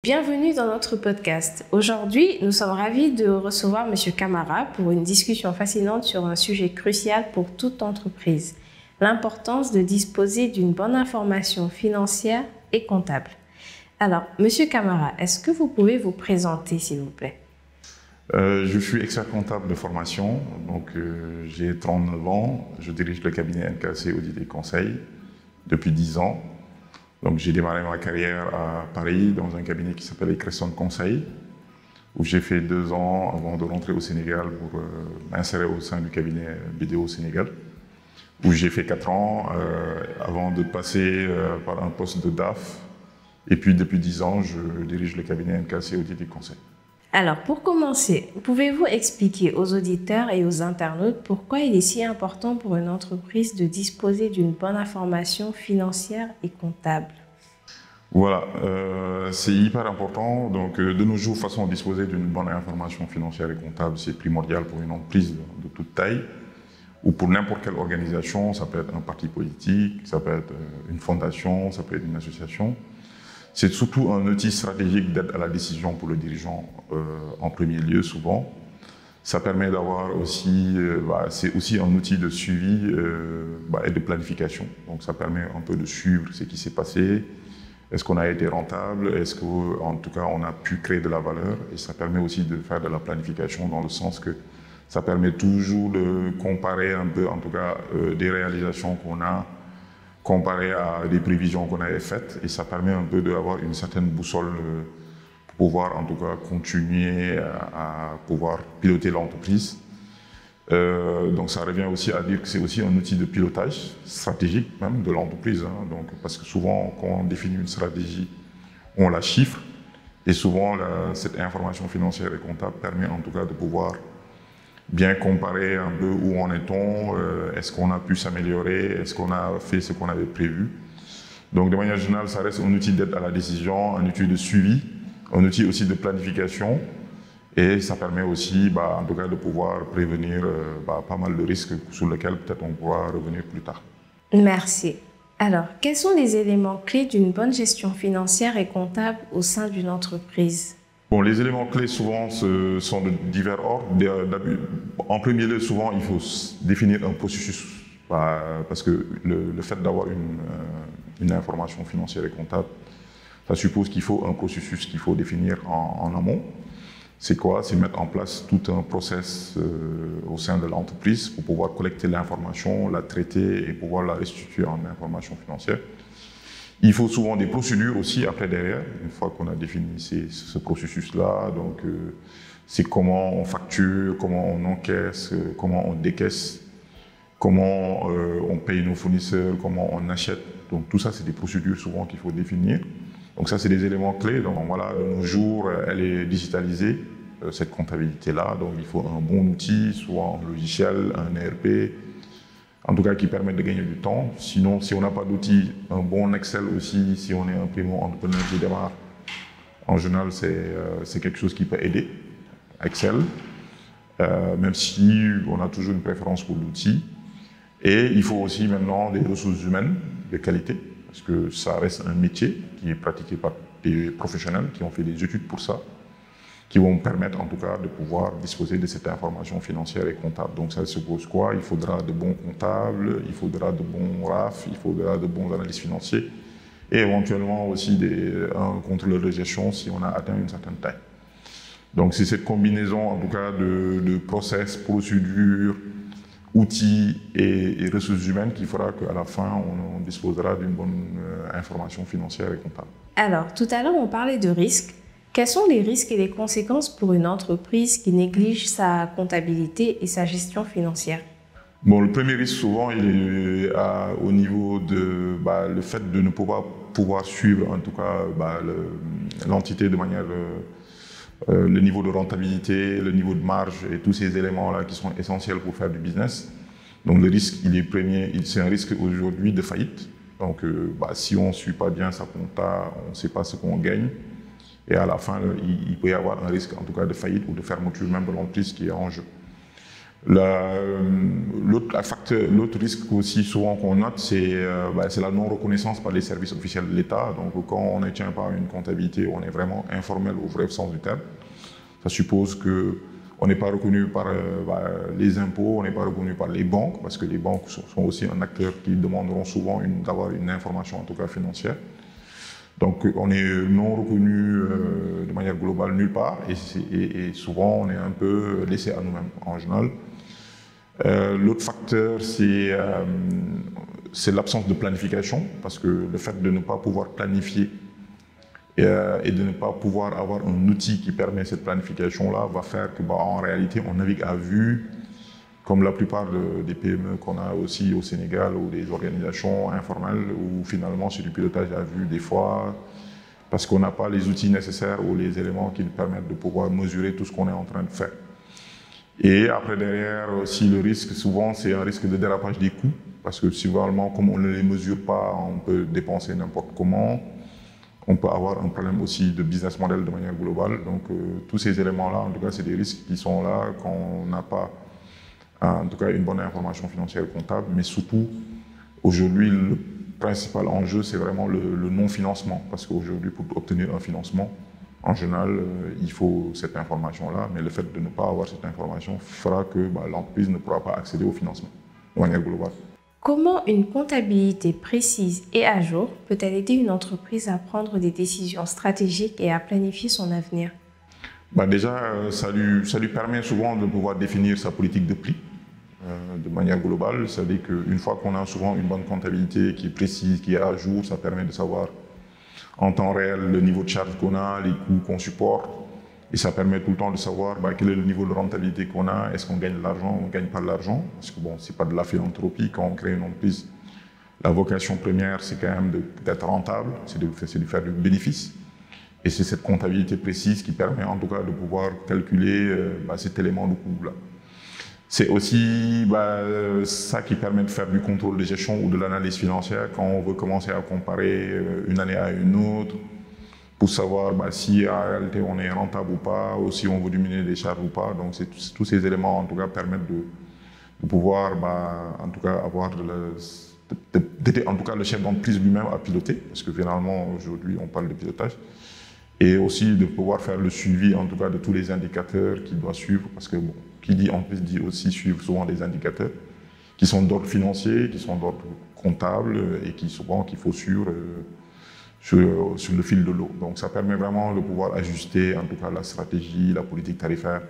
Bienvenue dans notre podcast. Aujourd'hui, nous sommes ravis de recevoir M. Camara pour une discussion fascinante sur un sujet crucial pour toute entreprise, l'importance de disposer d'une bonne information financière et comptable. Alors, M. Camara, est-ce que vous pouvez vous présenter, s'il vous plaît? Je suis expert comptable de formation, donc j'ai 39 ans, je dirige le cabinet NKC Audit et Conseil depuis 10 ans. Donc j'ai démarré ma carrière à Paris dans un cabinet qui s'appelle Cresson Conseil, où j'ai fait 2 ans avant de rentrer au Sénégal pour m'insérer au sein du cabinet BDO Sénégal, où j'ai fait 4 ans avant de passer par un poste de DAF. Et puis depuis 10 ans, je dirige le cabinet NKC Audit et Conseil. Alors, pour commencer, pouvez-vous expliquer aux auditeurs et aux internautes pourquoi il est si important pour une entreprise de disposer d'une bonne information financière et comptable? Voilà, c'est hyper important. Donc, de nos jours, façon de disposer d'une bonne information financière et comptable, c'est primordial pour une entreprise de toute taille ou pour n'importe quelle organisation. Ça peut être un parti politique, ça peut être une fondation, ça peut être une association. C'est surtout un outil stratégique d'aide à la décision pour le dirigeant en premier lieu, souvent. Ça permet d'avoir aussi, c'est aussi un outil de suivi et de planification. Donc ça permet un peu de suivre ce qui s'est passé. Est-ce qu'on a été rentable? Est-ce qu'en tout cas on a pu créer de la valeur? Et ça permet aussi de faire de la planification dans le sens que ça permet toujours de comparer un peu, en tout cas, des réalisations qu'on a comparé à des prévisions qu'on avait faites, et ça permet un peu d'avoir une certaine boussole pour pouvoir en tout cas continuer à pouvoir piloter l'entreprise. Donc ça revient aussi à dire que c'est aussi un outil de pilotage stratégique même de l'entreprise, hein. Donc, parce que souvent quand on définit une stratégie, on la chiffre, et souvent cette information financière et comptable permet en tout cas de pouvoir bien comparer un peu où en est-on, est-ce qu'on a pu s'améliorer, est-ce qu'on a fait ce qu'on avait prévu. Donc de manière générale, ça reste un outil d'aide à la décision, un outil de suivi, un outil aussi de planification, et ça permet aussi en tout cas de pouvoir prévenir pas mal de risques sur lesquels peut-être on pourra revenir plus tard. Merci. Alors, quels sont les éléments clés d'une bonne gestion financière et comptable au sein d'une entreprise? Bon, les éléments clés souvent sont de divers ordres. En premier lieu, souvent, il faut définir un processus, parce que le fait d'avoir une information financière et comptable, ça suppose qu'il faut un processus qu'il faut définir en amont. C'est quoi? C'est mettre en place tout un process au sein de l'entreprise pour pouvoir collecter l'information, la traiter et pouvoir la restituer en information financière. Il faut souvent des procédures aussi après derrière, une fois qu'on a défini ce processus-là. Donc, c'est comment on facture, comment on encaisse, comment on décaisse, comment on paye nos fournisseurs, comment on achète. Donc, tout ça, c'est des procédures souvent qu'il faut définir. Donc, ça, c'est des éléments clés. Donc, voilà, de nos jours, elle est digitalisée, cette comptabilité-là. Donc, il faut un bon outil, soit un logiciel, un ERP, en tout cas qui permettent de gagner du temps. Sinon, si on n'a pas d'outils, un bon Excel aussi, si on est un primo-entrepreneur qui démarre, en général, c'est quelque chose qui peut aider, Excel, même si on a toujours une préférence pour l'outil. Et il faut aussi maintenant des ressources humaines de qualité, parce que ça reste un métier qui est pratiqué par des professionnels qui ont fait des études pour ça, qui vont permettre en tout cas de pouvoir disposer de cette information financière et comptable. Donc ça suppose quoi? Il faudra de bons comptables, il faudra de bons RAF, il faudra de bons analystes financiers, et éventuellement aussi un contrôleur de gestion si on a atteint une certaine taille. Donc c'est cette combinaison en tout cas de process, procédures, outils et ressources humaines qui fera qu'à la fin on disposera d'une bonne information financière et comptable. Alors, tout à l'heure on parlait de risques. Quels sont les risques et les conséquences pour une entreprise qui néglige sa comptabilité et sa gestion financière? Bon, le premier risque souvent, il est au niveau de le fait de ne pas pouvoir suivre en tout cas l'entité de manière le niveau de rentabilité, le niveau de marge et tous ces éléments-là qui sont essentiels pour faire du business. Donc le risque, il est premier, c'est un risque aujourd'hui de faillite. Donc si on ne suit pas bien sa compta, on ne sait pas ce qu'on gagne. Et à la fin, il peut y avoir un risque en tout cas de faillite ou de fermeture même de l'entreprise qui est en jeu. L'autre risque aussi souvent qu'on note, c'est la non-reconnaissance par les services officiels de l'État. Donc quand on ne tient pas une comptabilité, on est vraiment informel au vrai sens du terme. Ça suppose qu'on n'est pas reconnu par les impôts, on n'est pas reconnu par les banques, parce que les banques sont aussi un acteur qui demanderont souvent d'avoir une information, en tout cas financière. Donc on est non reconnu de manière globale nulle part, et souvent on est un peu laissé à nous-mêmes en général. L'autre facteur, c'est l'absence de planification, parce que le fait de ne pas pouvoir planifier et de ne pas pouvoir avoir un outil qui permet cette planification-là va faire que, en réalité, on navigue à vue, comme la plupart des PME qu'on a aussi au Sénégal, ou des organisations informelles, où finalement c'est du pilotage à vue des fois, parce qu'on n'a pas les outils nécessaires ou les éléments qui nous permettent de pouvoir mesurer tout ce qu'on est en train de faire. Et après, derrière aussi, le risque, souvent, c'est un risque de dérapage des coûts, parce que souvent, comme on ne les mesure pas, on peut dépenser n'importe comment. On peut avoir un problème aussi de business model de manière globale. Donc, tous ces éléments-là, en tout cas, c'est des risques qui sont là quand on n'a pas, en tout cas, une bonne information financière et comptable. Mais surtout, aujourd'hui, le principal enjeu, c'est vraiment le non-financement, parce qu'aujourd'hui, pour obtenir un financement, en général, il faut cette information-là, mais le fait de ne pas avoir cette information fera que l'entreprise ne pourra pas accéder au financement de manière globale. Comment une comptabilité précise et à jour peut-elle aider une entreprise à prendre des décisions stratégiques et à planifier son avenir? Déjà, ça lui permet souvent de pouvoir définir sa politique de prix de manière globale. C'est-à-dire qu'une fois qu'on a souvent une bonne comptabilité qui est précise, qui est à jour, ça permet de savoir en temps réel le niveau de charge qu'on a, les coûts qu'on supporte, et ça permet tout le temps de savoir quel est le niveau de rentabilité qu'on a, est-ce qu'on gagne de l'argent ou on ne gagne pas de l'argent, parce que c'est pas de la philanthropie. Quand on crée une entreprise, la vocation première, c'est quand même d'être rentable, c'est de faire du bénéfice, et c'est cette comptabilité précise qui permet en tout cas de pouvoir calculer cet élément de coût-là. C'est aussi ça qui permet de faire du contrôle de gestion ou de l'analyse financière quand on veut commencer à comparer une année à une autre, pour savoir si en réalité on est rentable ou pas, ou si on veut diminuer les charges ou pas. Donc tous ces éléments en tout cas permettent de pouvoir en tout cas avoir d'aider en tout cas le chef d'entreprise lui-même à piloter, parce que finalement aujourd'hui on parle de pilotage, et aussi de pouvoir faire le suivi en tout cas de tous les indicateurs qu'il doit suivre, parce que qui dit entreprise dit aussi suivre souvent des indicateurs qui sont d'ordre financier, qui sont d'ordre comptable, et qu'il faut suivre sur le fil de l'eau. Donc ça permet vraiment de pouvoir ajuster en tout cas la stratégie, la politique tarifaire,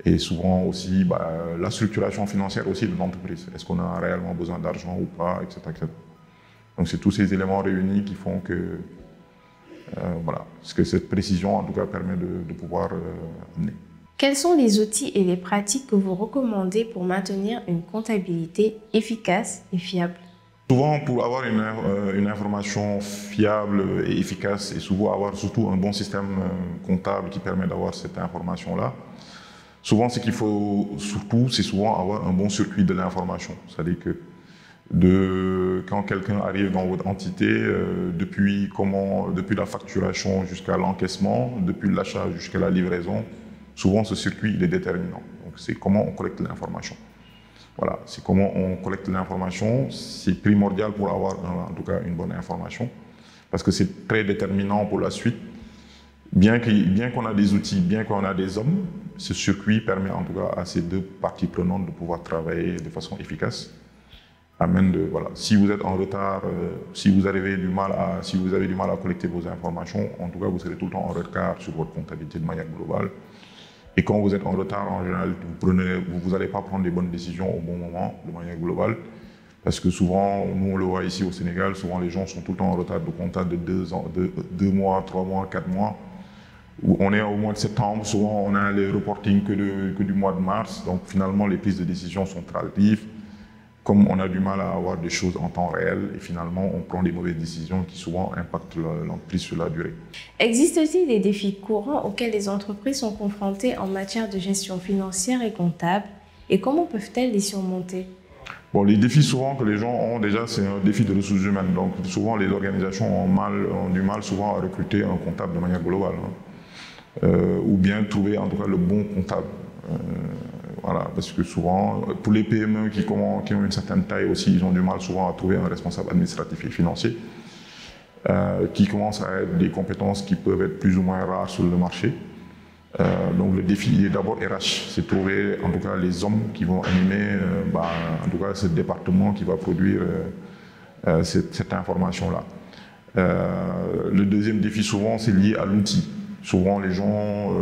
et souvent aussi la structuration financière aussi de l'entreprise. Est-ce qu'on a réellement besoin d'argent ou pas, etc., etc. Donc c'est tous ces éléments réunis qui font que ce que cette précision en tout cas permet de pouvoir amener. Quels sont les outils et les pratiques que vous recommandez pour maintenir une comptabilité efficace et fiable? Souvent, pour avoir une information fiable et efficace, et souvent avoir surtout un bon système comptable qui permet d'avoir cette information-là, souvent ce qu'il faut surtout, c'est souvent avoir un bon circuit de l'information. C'est-à-dire que quand quelqu'un arrive dans votre entité, depuis la facturation jusqu'à l'encaissement, depuis l'achat jusqu'à la livraison, souvent ce circuit il est déterminant. Donc c'est comment on collecte l'information. Voilà, c'est comment on collecte l'information, c'est primordial pour avoir en tout cas une bonne information, parce que c'est très déterminant pour la suite. Bien qu'on a des outils, bien qu'on a des hommes, ce circuit permet en tout cas à ces deux parties prenantes de pouvoir travailler de façon efficace. Si vous êtes en retard, si vous avez du mal à collecter vos informations, en tout cas vous serez tout le temps en retard sur votre comptabilité de manière globale. Et quand vous êtes en retard, en général, vous n'allez pas prendre les bonnes décisions au bon moment, de manière globale. Parce que souvent, nous on le voit ici au Sénégal, souvent les gens sont tout le temps en retard de compta de 2 mois, 3 mois, 4 mois. Où on est au mois de septembre, souvent on a les reportings que du mois de mars. Donc finalement, les prises de décision sont tardives. Comme on a du mal à avoir des choses en temps réel, et finalement on prend des mauvaises décisions qui souvent impactent l'entreprise sur la durée. Existe-t-il des défis courants auxquels les entreprises sont confrontées en matière de gestion financière et comptable, et comment peuvent-elles les surmonter? Les défis souvent que les gens ont, déjà c'est un défi de ressources humaines. Donc souvent les organisations ont du mal souvent à recruter un comptable de manière globale, ou bien trouver en tout cas le bon comptable. Voilà, parce que souvent, pour les PME qui ont une certaine taille aussi, ils ont du mal souvent à trouver un responsable administratif et financier, qui commencent à être des compétences qui peuvent être plus ou moins rares sur le marché. Donc le défi est d'abord RH, c'est trouver en tout cas les hommes qui vont animer en tout cas ce département qui va produire cette information-là. Le deuxième défi souvent c'est lié à l'outil. Souvent les gens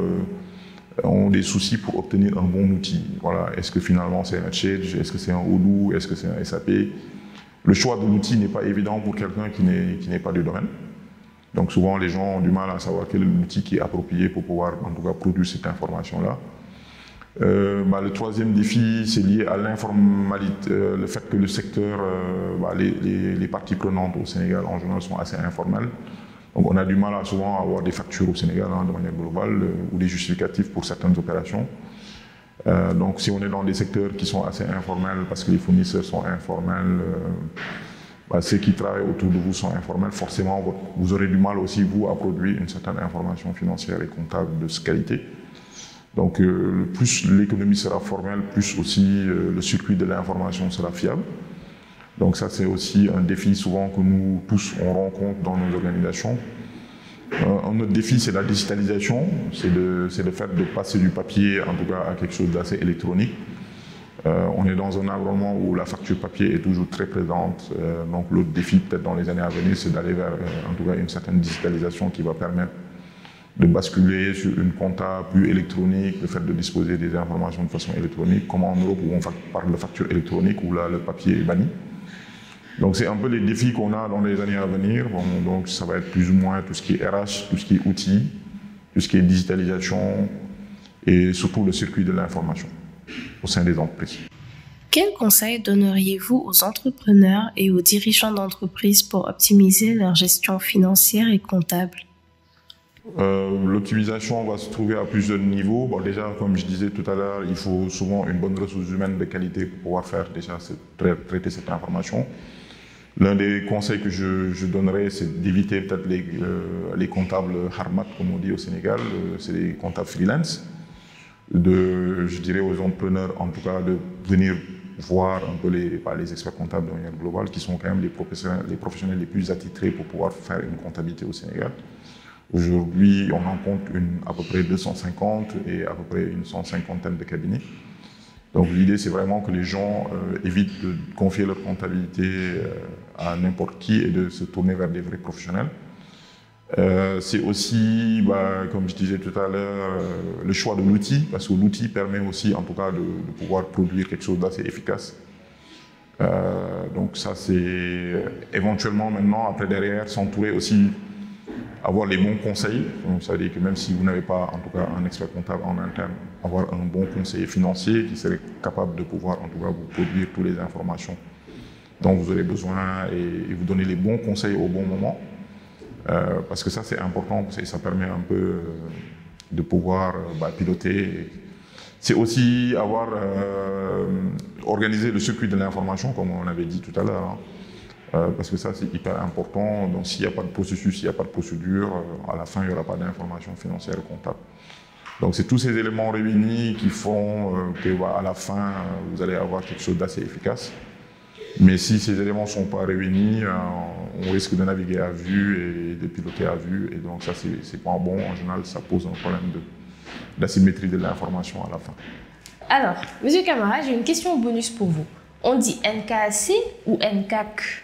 ont des soucis pour obtenir un bon outil. Voilà, est-ce que finalement c'est un Change, est-ce que c'est un Odoo, est-ce que c'est un SAP? Le choix de l'outil n'est pas évident pour quelqu'un qui n'est pas du domaine. Donc souvent les gens ont du mal à savoir quel est l'outil qui est approprié pour pouvoir en tout cas produire cette information-là. Le troisième défi, c'est lié à l'informalité, le fait que le secteur, les parties prenantes au Sénégal en général sont assez informelles. Donc on a du mal à souvent avoir des factures au Sénégal de manière globale ou des justificatifs pour certaines opérations. Donc si on est dans des secteurs qui sont assez informels parce que les fournisseurs sont informels, ceux qui travaillent autour de vous sont informels, forcément vous aurez du mal aussi vous à produire une certaine information financière et comptable de qualité. Donc plus l'économie sera formelle, plus aussi le circuit de l'information sera fiable. Donc ça c'est aussi un défi souvent que nous tous on rencontre dans nos organisations. Un autre défi c'est la digitalisation, c'est le fait de passer du papier en tout cas à quelque chose d'assez électronique. On est dans un environnement où la facture papier est toujours très présente, donc l'autre défi peut-être dans les années à venir c'est d'aller vers en tout cas une certaine digitalisation qui va permettre de basculer sur une compta plus électronique, le fait de disposer des informations de façon électronique, comme en Europe où on parle de facture électronique où là le papier est banni. Donc c'est un peu les défis qu'on a dans les années à venir. Bon, donc ça va être plus ou moins tout ce qui est RH, tout ce qui est outils, tout ce qui est digitalisation et surtout le circuit de l'information au sein des entreprises. Quels conseils donneriez-vous aux entrepreneurs et aux dirigeants d'entreprises pour optimiser leur gestion financière et comptable? L'optimisation va se trouver à plusieurs niveaux. Bon, déjà, comme je disais tout à l'heure, il faut souvent une bonne ressource humaine de qualité pour pouvoir faire déjà traiter cette information. L'un des conseils que je donnerais, c'est d'éviter peut-être les comptables harmat, comme on dit au Sénégal, c'est les comptables freelance. Je dirais aux entrepreneurs, en tout cas, de venir voir un peu les experts comptables de manière globale, qui sont quand même les professionnels les plus attitrés pour pouvoir faire une comptabilité au Sénégal. Aujourd'hui, on en compte à peu près 250 et à peu près une 150aine de cabinets. Donc l'idée, c'est vraiment que les gens évitent de confier leur comptabilité à n'importe qui et de se tourner vers des vrais professionnels. C'est aussi, comme je disais tout à l'heure, le choix de l'outil, parce que l'outil permet aussi, en tout cas, de pouvoir produire quelque chose d'assez efficace. Donc ça, c'est éventuellement maintenant, après derrière, s'entourer aussi, avoir les bons conseils. Donc, ça veut dire que même si vous n'avez pas, en tout cas, un expert comptable en interne, avoir un bon conseiller financier qui serait capable de pouvoir, en tout cas, vous produire toutes les informations dont vous aurez besoin et vous donner les bons conseils au bon moment. Parce que ça, c'est important, parce que ça permet un peu de pouvoir piloter. C'est aussi organiser le circuit de l'information, comme on avait dit tout à l'heure. Parce que ça, c'est hyper important. Donc, s'il n'y a pas de processus, s'il n'y a pas de procédure, à la fin, il n'y aura pas d'information financière et comptable. Donc, c'est tous ces éléments réunis qui font qu'à la fin, vous allez avoir quelque chose d'assez efficace. Mais si ces éléments ne sont pas réunis, on risque de naviguer à vue et de piloter à vue. Et donc, ça, c'est pas bon. En général, ça pose un problème d'asymétrie de l'information à la fin. Alors, Monsieur Camara, j'ai une question bonus pour vous. On dit NKAC ou NKAC?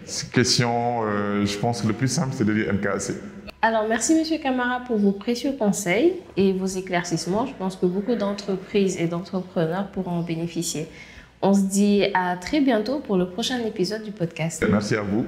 Cette question, je pense que le plus simple, c'est de dire NKAC. Alors, merci Monsieur Camara pour vos précieux conseils et vos éclaircissements. Je pense que beaucoup d'entreprises et d'entrepreneurs pourront en bénéficier. On se dit à très bientôt pour le prochain épisode du podcast. Merci à vous.